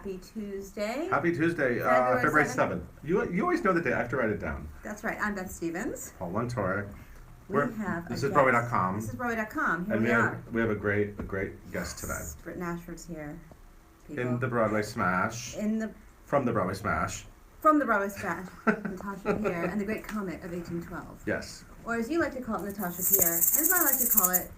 Happy Tuesday. Happy Tuesday, February 7th. You always know the day. I have to write it down. That's right. I'm Beth Stevens. Paul Montour. This is Broadway.com. This is Broadway.com. Here and we are. We have a great guest today. Brittain Ashford's here. People. In the Broadway Smash. From the Broadway Smash. From the Broadway Smash. Natasha Pierre and the Great Comet of 1812. Yes. Or as you like to call it, Natasha Pierre, as I like to call it,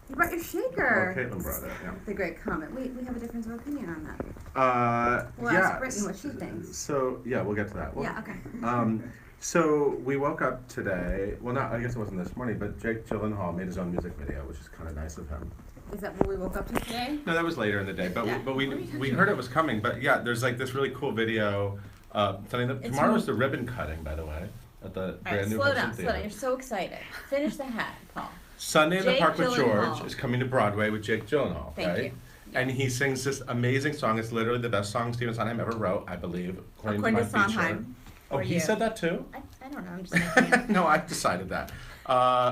you brought your shaker. Well, Caitlin brought it, yeah. The Great Comet. We have a difference of opinion on that. We'll ask Brittain what she thinks. So, yeah, we'll get to that. Yeah, okay. So, we woke up today, I guess it wasn't this morning, but Jake Gyllenhaal made his own music video, which is kind of nice of him. Is that what we woke up to today? No, that was later in the day, but yeah. we heard it was coming. But yeah, there's like this really cool video. Tomorrow's the ribbon cutting, by the way, at the brand new Hudson Theater. Slow down. You're so excited. Finish the hat, Paul. Sunday in the Park with Gyllenhaal. George is coming to Broadway with Jake Gyllenhaal, Thank right? you. And he sings this amazing song. It's literally the best song Stephen Sondheim ever wrote, I believe, according to my Sondheim. Oh, he said that too? I don't know. I'm just making it. No, I've decided that.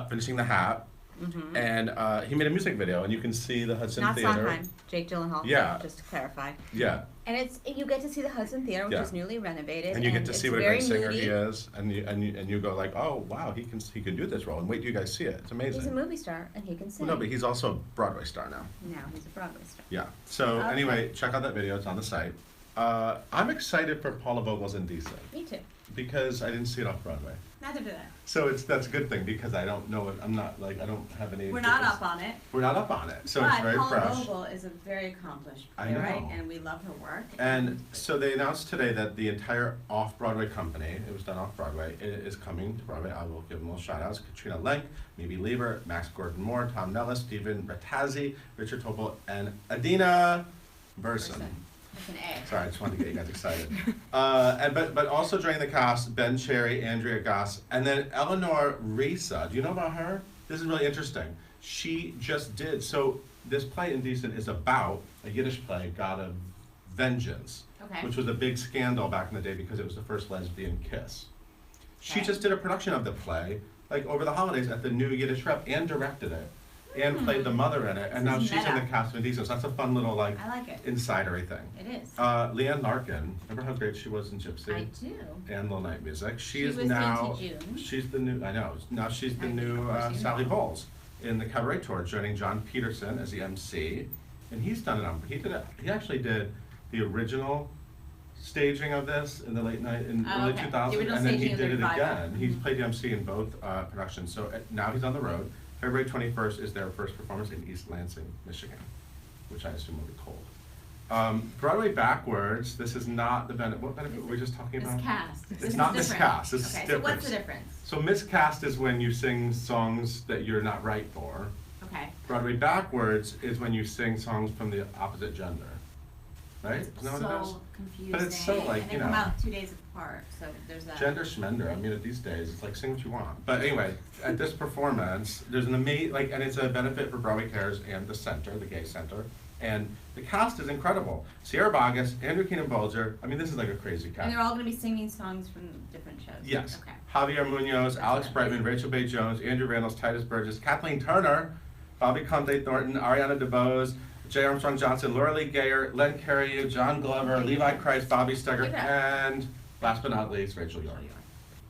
Finishing the hat. Mm-hmm. And he made a music video, and you can see the Hudson Not Theater. Sondheim, Jake Gyllenhaal. Yeah. Just to clarify. Yeah. And you get to see the Hudson Theater, which Yeah. is newly renovated. And you get to see what a great singer moody. he is, and you go like, oh wow, he can do this role. And wait till you guys see it. It's amazing. He's a movie star, and he can sing. Well, no, but he's also a Broadway star now. Now he's a Broadway star. Yeah. So Okay. anyway, check out that video. It's on the site. I'm excited for Paula Vogel's Indecent Me too. because I didn't see it off Broadway. Neither did I. So that's a good thing because I don't know it. I don't have any. We're not up on it. We're not up on it, so but it's very Paula fresh. Vogel is a very accomplished I know. playwright, and we love her work. And so they announced today that the entire off-Broadway company, it was done off-Broadway, is coming to Broadway. I will give them little shout-outs. Katrina Lenk, Mimi Lever, Max Gordon-Moore, Tom Nellis, Stephen Rattazzi, Richard Topol, and Adina Burson. It's an A. Sorry, I just wanted to get you guys excited. But also joining the cast, Ben Cherry, Andrea Goss, and then Eleanor Risa. Do you know about her? This is really interesting. She just did, so this play, Indecent, is about a Yiddish play, God of Vengeance, Okay. which was a big scandal back in the day because it was the first lesbian kiss. She Okay. just did a production of the play, like over the holidays at the New Yiddish Rep, and directed it, and played the mother in it, and now This is she's in the meta. cast of Indecent. So that's a fun little I like it. insidery thing. It is. Leanne Larkin, remember how great she was in Gypsy? I do. And Little Night Music. She She is was now, into June. she's the new, I know, now she's the I new of course you Sally know. Bowles in the Cabaret tour, joining John Peterson as the MC. And he's done it he actually did the original staging of this in the late night, in Oh, early okay. 2000s, The original and then he staging of the did it revival. again. He's Mhm. played the MC in both productions, so now he's on the road. February 21st is their first performance in East Lansing, Michigan, which I assume will be cold. Broadway Backwards, this is not the benefit, what benefit were we just talking about? Miscast. It's not miscast, this is Okay, different. so what's the difference? So miscast is when you sing songs that you're not right for. Okay. Broadway Backwards is when you sing songs from the opposite gender. Right? It's Isn't that what it is? so confusing. But it's so, like, and they you come know. out 2 days apart, so there's that. Gender schmender. I mean, these days, it's like sing what you want. But anyway, at this performance, there's an amazing, and it's a benefit for Broadway Cares and the center, the Gay Center. And the cast is incredible. Sierra Boggess, Andrew Keenan Bolger. I mean, this is like a crazy cast. And they're all going to be singing songs from different shows. Yes. Okay. Javier Munoz, Alex Brightman, Rachel Bay Jones, Andrew Reynolds, Titus Burgess, Kathleen Turner, Bobby Conte Thornton, Ariana DeBose, J. Armstrong Johnson, Laura Lee Gayer, Len Carrier, John Glover, Levi Christ, Bobby Steger, Keep it. and last but not least, Rachel York.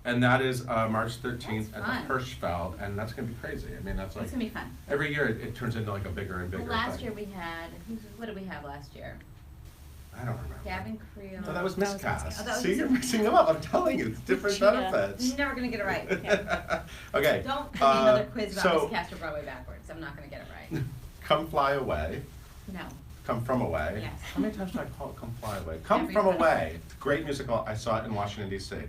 And that is March 13th That's at the fun. Hirschfeld, and that's gonna be crazy. I mean, that's like, It's going to be fun. every year it turns into like a bigger and bigger Well, last thing. year we had, what did we have last year? I don't remember. Gavin Creel. No, that was That was miscast. miscast. Oh, that was See, you're miscast. mixing them up. I'm telling you, it's different Cheetah. benefits. You're never going to get it right. Okay. Okay. Don't give me another quiz about so- miscast or Broadway Backwards. I'm not going to get it right. Come Fly Away. No. Come From Away. Yes. How many times did I call it Come Fly Away? Come Every From time. Away. It's a great musical. I saw it in Washington, D.C. Mhm.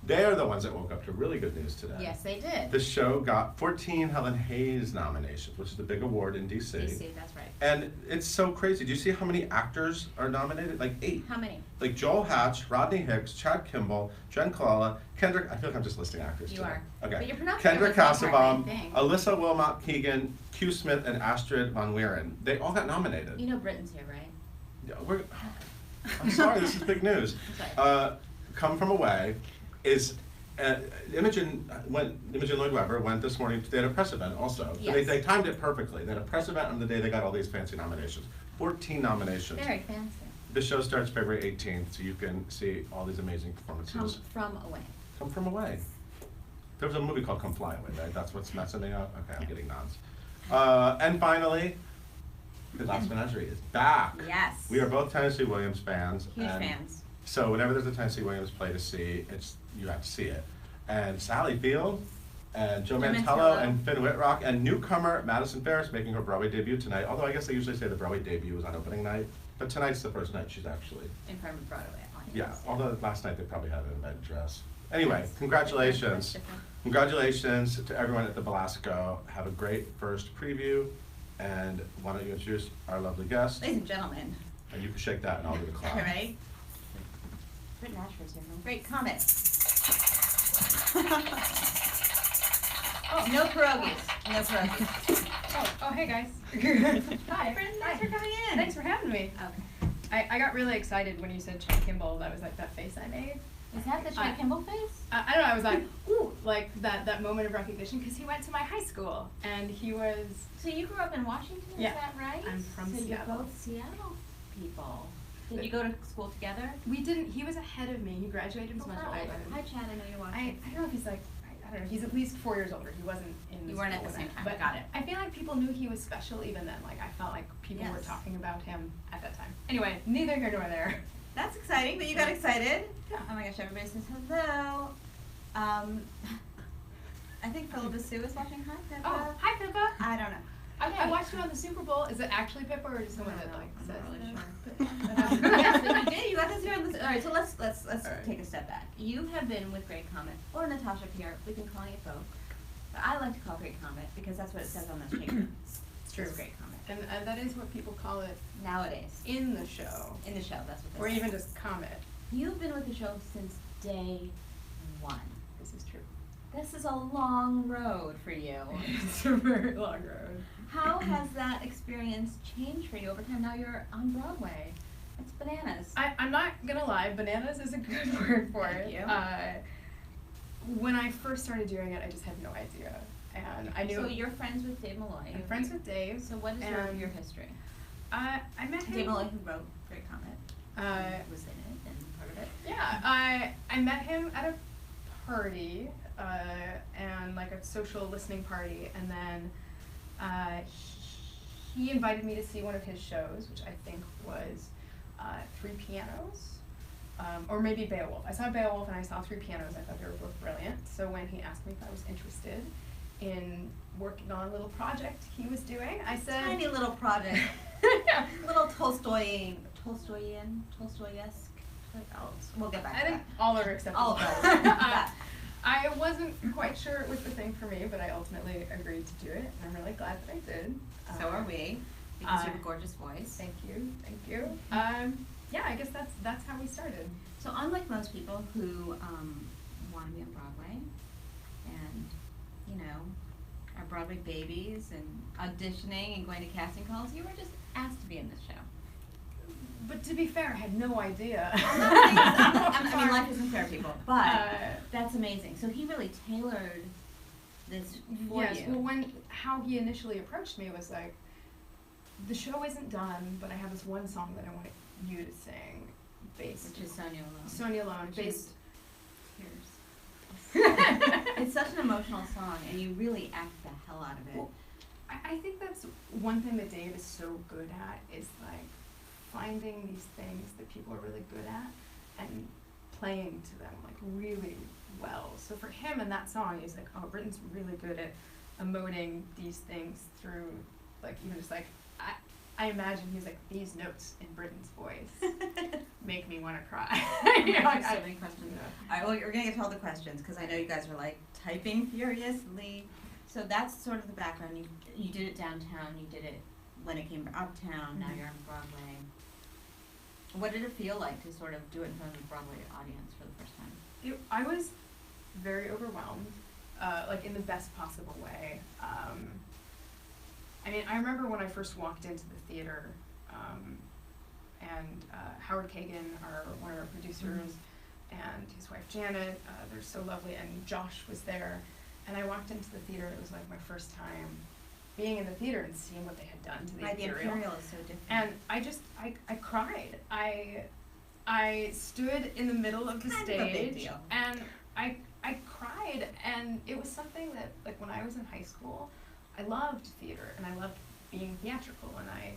They're the ones that woke up to really good news today. Yes, they did. The show got 14 Helen Hayes nominations, which is the big award in D.C. DC, that's right. And it's so crazy. Do you see how many actors are nominated? Like 8. How many? Like Joel Hatch, Rodney Hicks, Chad Kimball, Jen Kalala, Kendrick. I feel like I'm just listing actors You today. are. Okay. But you're pronouncing Kendrick everything part, Hasselbaum, I think. Alyssa Wilmot Keegan, Q Smith, and Astrid Von Wieren. They all got nominated. You know Britain's here, right? Yeah, I'm sorry, this is big news. I'm sorry. Come From Away is Imogen Lloyd Webber went this morning. They had a press event also. So Yes. they timed it perfectly. They had a press event on the day they got all these fancy nominations. 14 nominations. Very fancy. the show starts February 18th, so you can see all these amazing Come performances. from away. Come from away. There was a movie called Come Fly Away, right? That's what's messing me up? Okay, I'm getting nods. And finally, The Glass Menagerie is back. Yes. We are both Tennessee Williams fans. Huge and fans. So whenever there's a Tennessee Williams play to see, you have to see it. And Sally Field, and Joe Mantello, and Finn Whitrock, and newcomer Madison Ferris making her Broadway debut tonight. Although I guess they usually say the Broadway debut was on opening night, but tonight's the first night she's actually. In front of Broadway audience. Yeah, although last night they probably had an event dress. Anyway, congratulations. Different. Congratulations to everyone at the Belasco. Have a great first preview. And why don't you introduce our lovely guest? Ladies and gentlemen. And you can shake that and I'll do the clap. All right. Brittain Ashford's here from Great Comet. Oh, no pierogies. No pierogies. Oh, hey guys. Hi, Brittain. Thanks for coming in. Thanks for having me. Okay. I got really excited when you said Chuck Kimball. That was like that face I made. Is that the Chuck Kimball face? I don't know. I was like, ooh, like that moment of recognition because he went to my high school and he was. So you grew up in Washington, Yeah. is that right? I'm from so Seattle. you're both Seattle people. Did you go to school together? We didn't. He was ahead of me. He graduated much How older. older? Hi, Chad. I know you're I watching. don't know if he's like. I don't know. He's at least 4 years older. He wasn't in. You weren't at school the when same time. But Got it. I feel like people knew he was special even then. Like I felt like people were Yes. talking about him at that time. Anyway, neither here nor there. That's exciting, but you got excited. Yeah. Oh my gosh, everybody says hello. I think Philippa Sue is watching. Hi, Pippa. Oh, hi Pippa. I don't know. I watched it on the Super Bowl. Is it actually Pippa or just someone I don't that know. like I'm says? not really sure. Yes, but you did. You got this here on this. All right, so let's All right. take a step back. You have been with Great Comet or Natasha Pierre. We've been calling it both, but I like to call Great Comet because that's what it says on the ticket. It's true. Great Comet And that is what people call it nowadays in the show, in the show. That's what. or They say. even just Comet. You've been with the show since day one. This is true. This is a long road for you. It's a very long road. How has that experience changed for you over time? Now you're on Broadway. It's bananas. I'm not gonna lie, bananas is a good word for Thank it. you. When I first started doing it, I just had no idea, and I knew. So you're friends with Dave Malloy. I'm friends with Dave. So what is and your history? I met him. Dave Malloy, who wrote Great Comet, was in it and part of it. Yeah, I met him at a party, and like a social listening party, and then he invited me to see one of his shows, which I think was Three Pianos, or maybe Beowulf. I saw Beowulf and I saw Three Pianos. I thought they were both brilliant. So when he asked me if I was interested in working on a little project he was doing, I said, Tiny little project. yeah. Little Tolstoyesque. We'll get back I to think that. all are acceptable. All of us. I wasn't quite sure it was the thing for me, but I ultimately agreed to do it, and I'm really glad that I did. So are we, because you have a gorgeous voice. Thank you, thank you. Yeah, I guess that's how we started. So unlike most people who want to be on Broadway and, you know, are Broadway babies and auditioning and going to casting calls, you were just asked to be in this show. But to be fair, I had no idea. I mean, life isn't fair, people, but that's amazing. So he really tailored this for yes, you. well, how he initially approached me was like, the show isn't done, but I have this one song that I want you to sing, based. Which is Sonia Alone. Sonia Alone, based. Tears. It's such an emotional song, and you really act the hell out of it. Well, I think that's one thing that Dave is so good at, is like finding these things that people are really good at and playing to them like really well. So for him in that song, he's like, oh, Brittain's really good at emoting these things through, like, even just like, I imagine he's like, these notes in Brittain's voice make me want to cry. You know, I have so many questions. All right, well, we're gonna get to all the questions because I know you guys are like typing furiously. So that's sort of the background. You did it downtown. You did it when it came uptown. Now you're on Broadway. What did it feel like to sort of do it in front of a Broadway audience for the first time? I was very overwhelmed, like in the best possible way. I mean, I remember when I first walked into the theater, and Howard Kagan, one of our producers, and his wife Janet, they're so lovely, and Josh was there, and I walked into the theater. It was like my first time being in the theater and seeing what they had done to the Right, the Imperial. Imperial is so different. And I cried. I stood in the middle of the Kind of a big stage deal. and I cried, and it was something that, like, when I was in high school, I loved theater and I loved being theatrical, and I,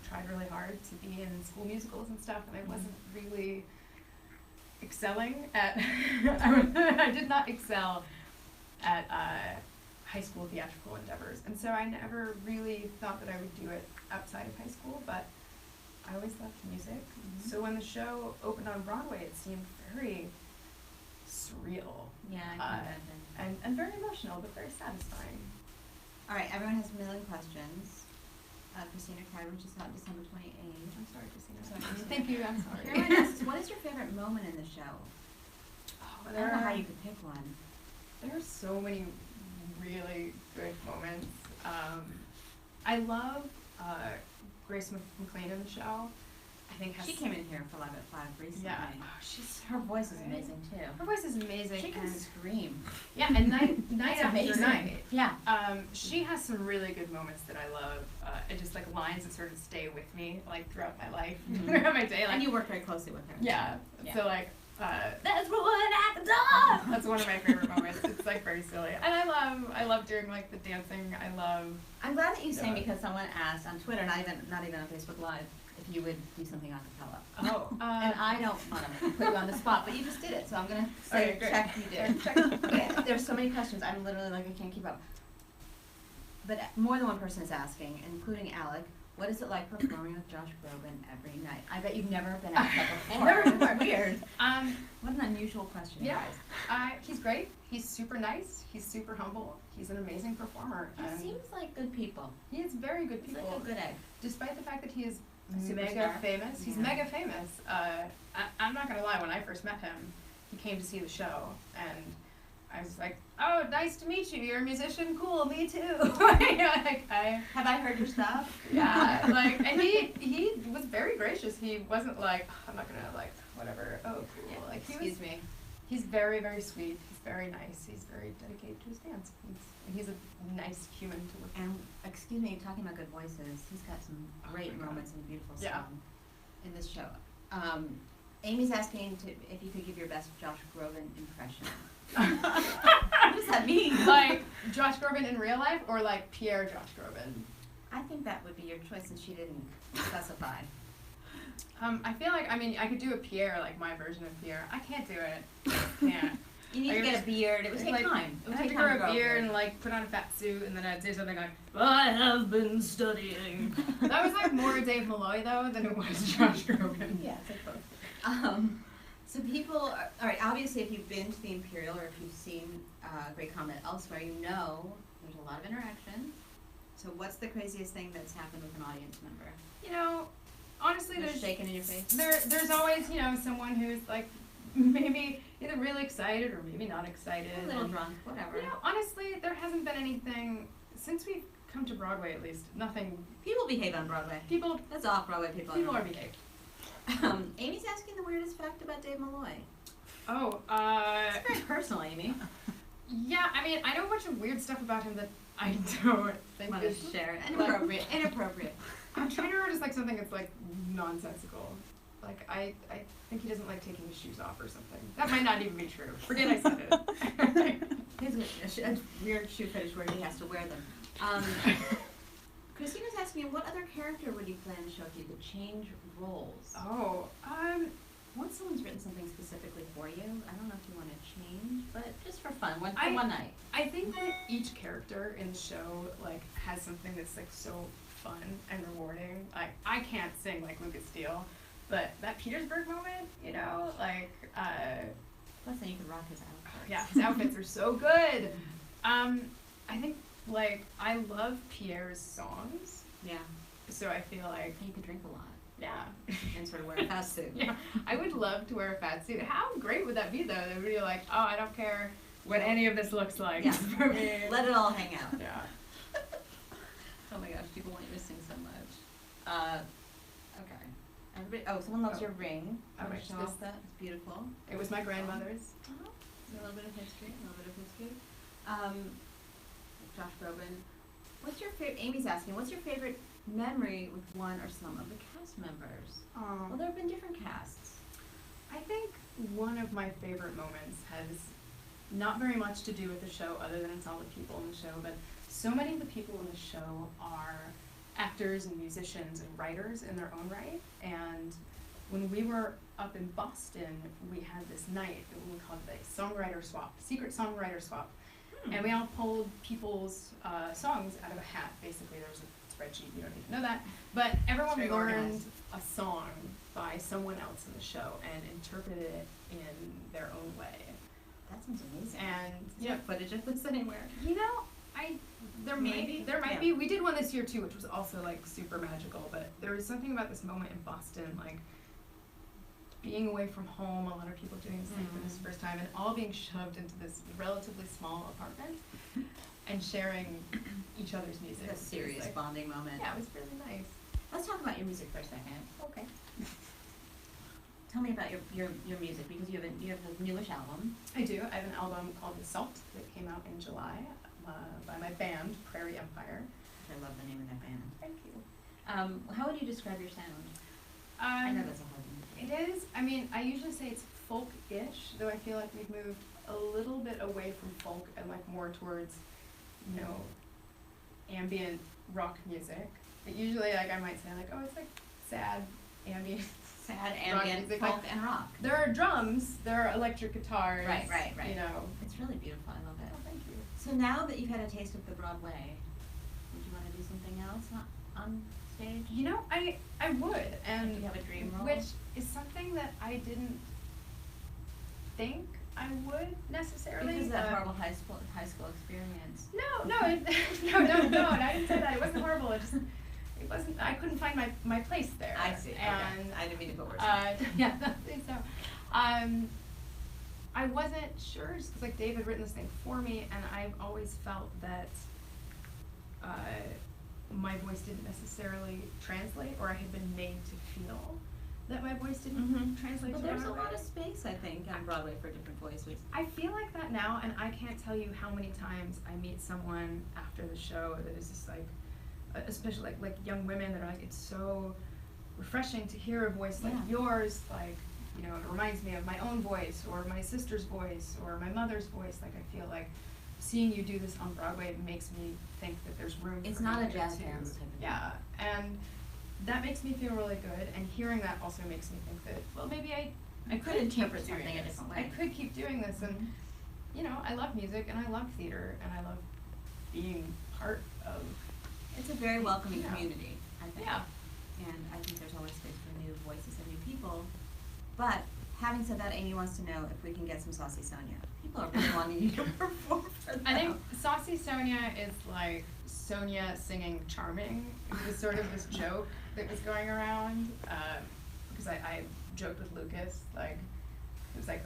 tried really hard to be in school musicals and stuff, and I wasn't really excelling at I did not excel at high school theatrical endeavors, and so I never really thought that I would do it outside of high school, but I always loved music. Mhm. So when the show opened on Broadway, it seemed very surreal Yeah, I can imagine. and very emotional, but very satisfying. All right, everyone has a million questions. Christina cried when she saw it December 28th. I'm sorry, Christina. Sorry, Christina. Thank you. I'm sorry. Everyone asks, what is your favorite moment in the show? Oh, I don't know how you could pick one. There are so many really good moments. I love Grace McLean in the show. I think She came in here for Live at 5 recently. Yeah. Oh, she's Her voice is great. amazing too. Her voice is amazing. She can and scream. yeah, and night That's after amazing. night. Yeah. She has some really good moments that I love, and just like lines that sort of stay with me like throughout my life, Mhm. throughout my day. Like, And you work very closely with her. yeah. Yeah. So like, That's what at the door! that's one of my favorite moments. It's like very silly, and I love doing like the dancing. I love. I'm glad that you sang Yeah. because someone asked on Twitter, not even on Facebook Live, if you would do something a cappella. Oh. And I don't want to put you on the spot, but you just did it, so I'm gonna say Okay, great. check you did. Yeah, there's so many questions. I'm literally like I can't keep up. But more than one person is asking, including Alec. What is it like performing with Josh Groban every night? I bet you've never been asked that before. Never It's before. weird. Um. What an unusual question. Yeah. He's great. He's super nice. He's super humble. He's an amazing performer. He seems like good people. He is very good He's people. like a good egg. Despite the fact that he is A mega superstar. famous. He's Yeah. mega famous. I'm not gonna lie, when I first met him, he came to see the show, and I was like, oh, nice to meet you, you're a musician, cool, me too. Have I heard your stuff? Yeah, like, and he was very gracious. He wasn't like, I'm not gonna, like, whatever, oh, cool. Yeah, Like, excuse me. He's very, very sweet. He's very nice. He's very dedicated to his dance. He's a nice human to work with. And excuse me, talking about good voices, he's got some great my God. moments and beautiful Yeah. song in this show. Amy's asking if you could give your best Josh Groban impression. What does that mean? Like Josh Groban in real life, or like Pierre Josh Groban? I think that would be your choice since she didn't specify. I feel like, I mean, I could do a Pierre, like my version of Pierre. I can't do it. Yeah. You need I to get just- a beard. It would take like, time. It would I had take to time grow to a beard grow and like put on a fat suit, and then I'd say something like, I have been studying. That was like more Dave Malloy though than it was Josh Groban. Yeah, it's like both. So people, all right, obviously if you've been to the Imperial or if you've seen Great Comet elsewhere, you know there's a lot of interaction. So what's the craziest thing that's happened with an audience member? You know, honestly, They're there's shaking in your face? there's always, you know, someone who's like maybe either really excited or maybe not excited. A little and, drunk, whatever. You know, honestly, there hasn't been anything since we've come to Broadway, at least. Nothing. People behave on Broadway. People That's off-Broadway people. are behaved. Amy's asking the weirdest fact about Dave Malloy. Oh, It's very personal, Amy. yeah. I mean, I know a bunch of weird stuff about him that I don't think Want to is share it? Inappropriate. Inappropriate. I'm trying to remember just like something that's like nonsensical. Like I think he doesn't like taking his shoes off or something. That might not even be true. Forget I said it. He has a weird shoe fetish where he has to wear them. Christina's asking you, what other character would you play in the show if you could change roles? Oh, Once someone's written something specifically for you, I don't know if you want to change, but just for fun, for I- one night. I think that each character in the show like has something that's like so fun and rewarding. Like I can't sing like Lucas Steele, but that Petersburg moment, you know, like Plus, then you could rock his outfit. yeah, his outfits are so good. I think like I love Pierre's songs, Yeah. so I feel like And you could drink a lot yeah. and sort of wear a fast suit. Yeah, I would love to wear a fat suit. How great would that be, though? That would be like, oh, I don't care what any of this looks like Yeah. for me. Let it all hang out. Yeah. Oh my gosh, people want you to sing so much. Okay. Everybody, someone loves Oh. your ring. Oh, Wanna wait, show this- off that? It's beautiful. It was my grandmother's. Uh-huh. So a little bit of history, Josh Groban. What's your favorite? Amy's asking, what's your favorite memory with one or some of the cast members? Well, there have been different casts. I think one of my favorite moments has not very much to do with the show other than it's all the people in the show, but so many of the people in the show are actors and musicians and writers in their own right. And when we were up in Boston, we had this night that we called the songwriter swap, secret songwriter swap. And we all pulled people's songs out of a hat. Basically, there was a spreadsheet, you don't need to know that. But everyone Very learned organized. a song by someone else in the show and interpreted it in their own way. That sounds amazing. And Is there footage of this anywhere? you know, there Maybe? might Yeah. be. We did one this year too, which was also like super magical. But there was something about this moment in Boston, like being away from home, a lot of people doing this thing for this first time, and all being shoved into this relatively small apartment and sharing each other's music. It's a serious Like, bonding moment. yeah, it was really nice. Let's talk about your music for a second. Okay. Tell me about your music, because you have a newish album. I do. I have an album called Assault that came out in July by my band, Prairie Empire. I love the name of that band. Thank you. How would you describe your sound? I know that's a hard one. It is. I mean, I usually say it's folk-ish, though I feel like we've moved a little bit away from folk and like more towards, you know, ambient rock music. But usually, like I might say, like, oh, it's like sad ambient. Sad, rock ambient, music. folk, Like, and rock. there are drums, there are electric guitars. Right. You know. It's really beautiful. I love it. Oh, thank you. So now that you've had a taste of the Broadway, would you want to do something else on stage? You know, I would, and Do you have a dream role? which is something that I didn't think I would necessarily. Because of that horrible high school experience. No, no, and I didn't say that. It wasn't horrible. It wasn't. I couldn't find my place there. I see. Okay. And I didn't mean to put words. yeah, so I wasn't sure, just because like Dave had written this thing for me, and I've always felt that my voice didn't necessarily translate, or I had been made to feel that my voice didn't translate. But to there's a another lot way. of space, I think, on Broadway for different voices. I feel like that now, and I can't tell you how many times I meet someone after the show that is just like, especially like young women that are like, it's so refreshing to hear a voice like yours, like, you know, it reminds me of my own voice, or my sister's voice, or my mother's voice. Like, I feel like seeing you do this on Broadway makes me think that there's room It's for not me a jazz to- hands type of Yeah, and that makes me feel really good, and hearing that also makes me think that, well, maybe I You could could interpret keep doing something a this. different I way. could keep doing this, and you know, I love music, and I love theater, and I love being part of. It's a very welcoming Yeah. community, I think. Yeah. And I think there's always space for new voices and new people. But having said that, Amy wants to know if we can get some Saucy Sonia. People are really wanting you to perform for them. I think Saucy Sonia is like Sonia singing Charming. It was sort of this joke that was going around, because I joked with Lucas, like, it was like,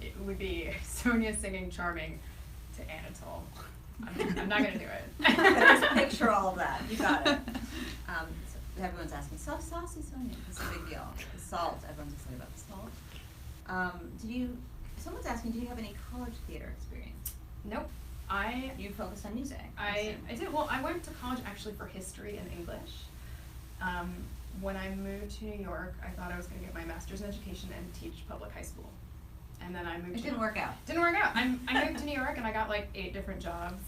it would be Sonia singing Charming to Anatole. I'm not gonna do it. Just picture all of that. You got it. So everyone's asking, so Saucy Sonia, it's a big deal. The salt, everyone's excited about the salt. Someone's asking, do you have any college theater experience? Nope. You focused on music. I did. Well, I went to college actually for history and English. When I moved to New York, I thought I was going to get my master's in education and teach public high school. And then I moved. It didn't work out. Didn't work out. I moved to New York and I got like 8 different jobs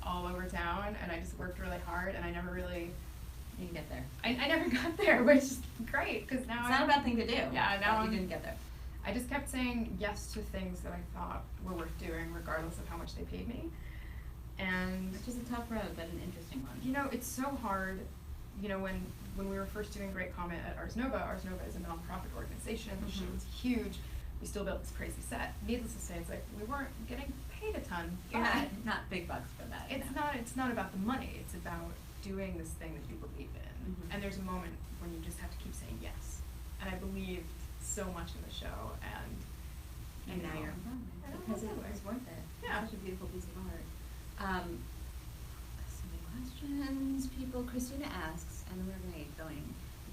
all over town, and I just worked really hard, and I never really. You didn't get there. I never got there, which is great because now It's not a bad thing to do. Yeah, now but you I'm- didn't get there. I just kept saying yes to things that I thought were worth doing, regardless of how much they paid me. And Which is a tough road, but an interesting one. you know, it's so hard. You know, when we were first doing Great Comet at Ars Nova is a nonprofit organization. The show was huge. We still built this crazy set. Needless to say, it's like we weren't getting paid a ton. You're but not big bucks for that. It's not about the money. It's about doing this thing that you believe in. And there's a moment when you just have to keep saying yes. And I believed so much in the show, and And now you're on Broadway. And I'm Because on it Broadway. was worth it. Yeah. Such a beautiful piece of art. So many questions. Christina asks, and then we're going to get going.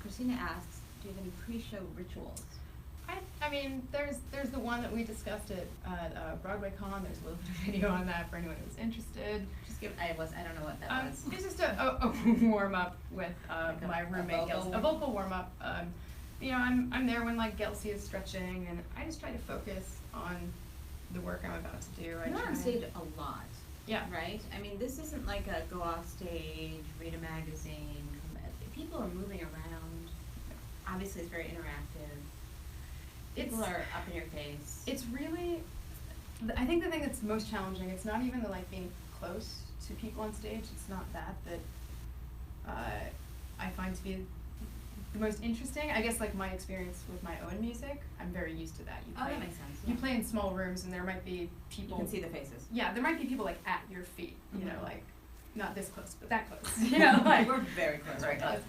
Christina asks, do you have any pre-show rituals? I I mean, there's the one that we discussed at Broadway Con. There's a little bit of video on that for anyone who's interested. Just give, I don't know what that was. It's just a warm up with Like my roommate vocal Gelsey. A vocal warm up. You know, I'm there when like Gelsey is stretching, and I just try to focus on the work I'm about to do. You're on stage a lot. Yeah. Right? I mean, this isn't like a go off stage, read a magazine. People are moving around. Obviously, it's very interactive. People are up in your face. It's really, I think the thing that's most challenging, it's not even the like being close to people on stage. It's not that I find to be the most interesting. I guess like my experience with my own music, I'm very used to that. That makes sense. You play in small rooms, and there might be people. You can see the faces. Yeah, there might be people like at your feet. You know, Mhm. like not this close, but that close. You know, like We're very close. very close.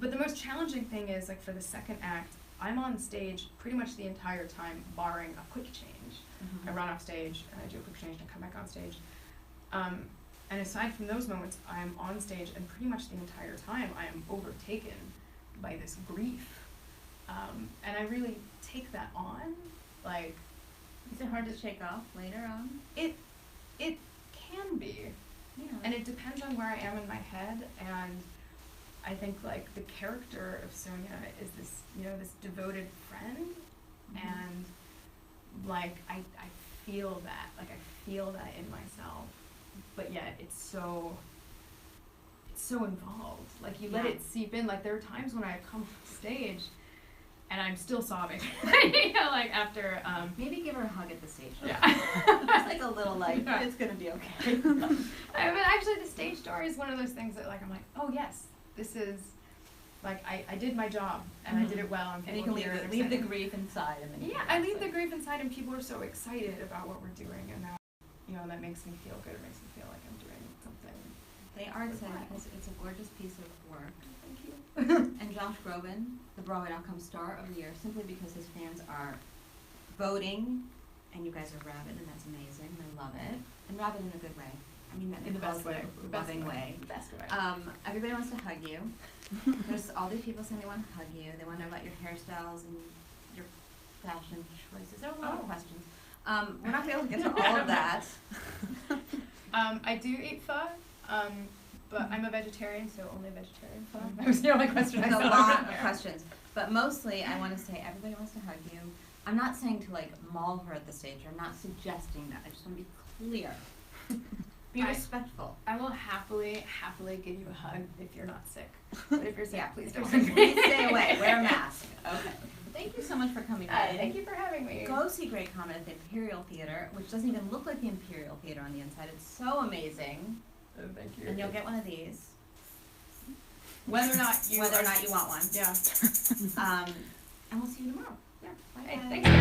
But the most challenging thing is like for the second act, I'm on stage pretty much the entire time, barring a quick change. Mhm. I run off stage and I do a quick change and I come back on stage. And aside from those moments, I'm on stage and pretty much the entire time I am overtaken by this grief. And I really take that on. Like, Is it hard to shake off later on? it can be. Yeah. And it depends on where I am in my head, and I think like the character of Sonia is this, you know, this devoted friend, and like I feel that in myself, but yet it's so involved. Like you let Yeah. it seep in. Like there are times when I come off stage and I'm still sobbing. You know, like after Maybe give her a hug at the stage. yeah. Just like a little like, Yeah. it's gonna be okay. But actually the stage door is one of those things that like I'm like, oh yes, this is like I did my job and I did it well, and And you people can here are leave the excited. grief inside and then you Yeah, can I leave exit. the grief inside, and people are so excited about what we're doing, and that, you know, that makes me feel good. It makes me feel like I'm doing something. They are excited Wow. because it's a gorgeous piece of work. Thank you. And Josh Groban, the Broadway Outcome Star of the Year, simply because his fans are voting, and you guys are rabid, and that's amazing. I love it. And rabid in a good way. I mean, that In the best way. the loving way. The best way. Everybody wants to hug you. There's all these people saying they want to hug you. They want to know about your hairstyles and your fashion choices. There are a lot of questions. We're not going to be able to get to all of that. I do eat pho, but I'm a vegetarian, so only vegetarian pho. That was the only question I There's a saw. lot of questions. But mostly, I want to say everybody wants to hug you. I'm not saying to like maul her at the stage. I'm not suggesting that. I just want to be clear. Be respectful. I will happily give you a hug if you're not sick. But if you're sick, please don't. Please stay away. Wear a mask. Okay. Thank you so much for coming by. Thank you for having me. Go see Great Comet at the Imperial Theater, which doesn't even look like the Imperial Theater on the inside. It's so amazing. Thank you. And you'll get one of these. Whether or not you want one. Yeah. And we'll see you tomorrow. Yeah. Bye. Hey, bye. thank you.